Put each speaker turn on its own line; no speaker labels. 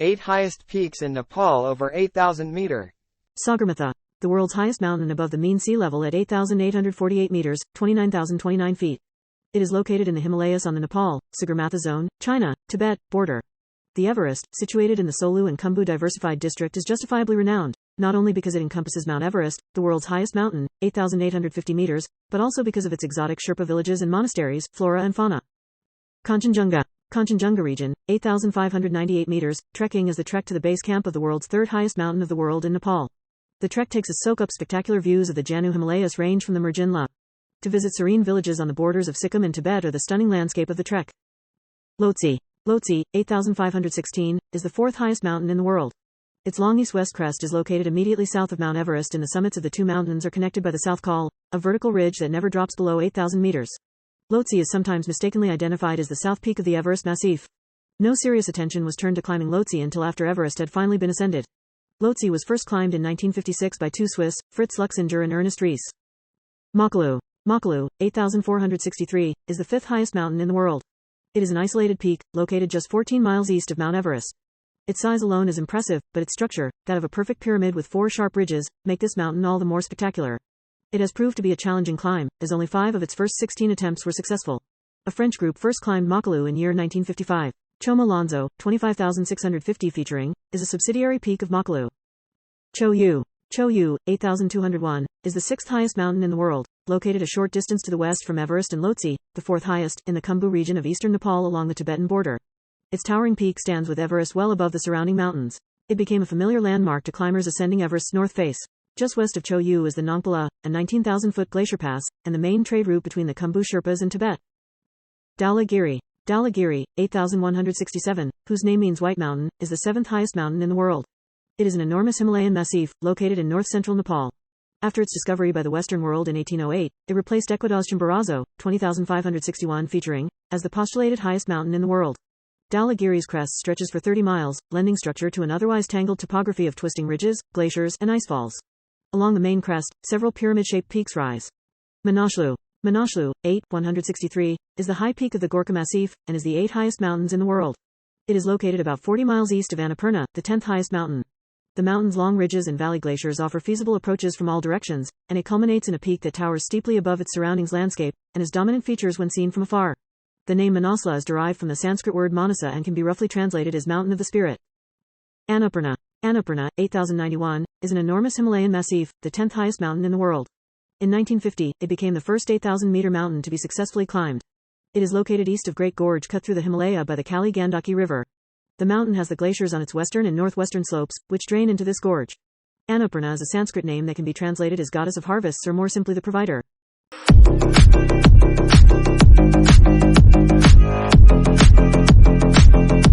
8 highest peaks in Nepal over 8,000 meter.
Sagarmatha, the world's highest mountain above the mean sea level at 8,848 meters, 29,029 feet. It is located in the Himalayas on the Nepal, Sagarmatha zone, China, Tibet, border. The Everest, situated in the Solu and Khumbu diversified district, is justifiably renowned, not only because it encompasses Mount Everest, the world's highest mountain, 8,850 meters, but also because of its exotic Sherpa villages and monasteries, flora and fauna. Kanchenjunga, Kanchenjunga region, 8,598 meters. Trekking is the trek to the base camp of the world's third highest mountain of the world in Nepal. The trek takes us soak up spectacular views of the Janu Himalayas range from the Merjinla. To visit serene villages on the borders of Sikkim and Tibet or the stunning landscape of the trek. Lhotse, Lhotse, 8,516, is the fourth highest mountain in the world. Its long east-west crest is located immediately south of Mount Everest, and the summits of the two mountains are connected by the South Col, a vertical ridge that never drops below 8,000 meters. Lhotse is sometimes mistakenly identified as the south peak of the Everest massif. No serious attention was turned to climbing Lhotse until after Everest had finally been ascended. Lhotse was first climbed in 1956 by two Swiss, Fritz Luxinger and Ernest Ries. Makalu, Makalu, 8,463, is the fifth highest mountain in the world. It is an isolated peak, located just 14 miles east of Mount Everest. Its size alone is impressive, but its structure, that of a perfect pyramid with 4 sharp ridges, make this mountain all the more spectacular. It has proved to be a challenging climb, as only 5 of its first 16 attempts were successful. A French group first climbed Makalu in year 1955. Choma Lonzo, 25,650 featuring, is a subsidiary peak of Makalu. Cho-Yu, Cho-Yu, 8,201, is the sixth highest mountain in the world, located a short distance to the west from Everest and Lhotse, the fourth highest, in the Khumbu region of eastern Nepal along the Tibetan border. Its towering peak stands with Everest well above the surrounding mountains. It became a familiar landmark to climbers ascending Everest's north face. Just west of Cho-Yu is the Nongpala, a 19,000-foot glacier pass, and the main trade route between the Khumbu Sherpas and Tibet. DHAULAGIRI, DHAULAGIRI, 8,167, whose name means White Mountain, is the seventh highest mountain in the world. It is an enormous Himalayan massif, located in north-central Nepal. After its discovery by the Western world in 1808, it replaced Ecuador's Chimborazo, 20,561 featuring, as the postulated highest mountain in the world. DHAULAGIRI's crest stretches for 30 miles, lending structure to an otherwise tangled topography of twisting ridges, glaciers, and icefalls. Along the main crest, several pyramid-shaped peaks rise. MANASLU, MANASLU, 8,163, is the high peak of the Gorkha Massif, and is the 8th highest mountains in the world. It is located about 40 miles east of Annapurna, the 10th highest mountain. The mountain's long ridges and valley glaciers offer feasible approaches from all directions, and it culminates in a peak that towers steeply above its surroundings landscape, and has dominant features when seen from afar. The name Manaslu is derived from the Sanskrit word manasa and can be roughly translated as mountain of the spirit. Annapurna, Annapurna, 8,091, is an enormous Himalayan massif, the 10th highest mountain in the world. In 1950, it became the first 8,000-meter mountain to be successfully climbed. It is located east of Great Gorge cut through the Himalaya by the Kali-Gandaki River. The mountain has the glaciers on its western and northwestern slopes, which drain into this gorge. Annapurna is a Sanskrit name that can be translated as goddess of harvests or more simply the provider.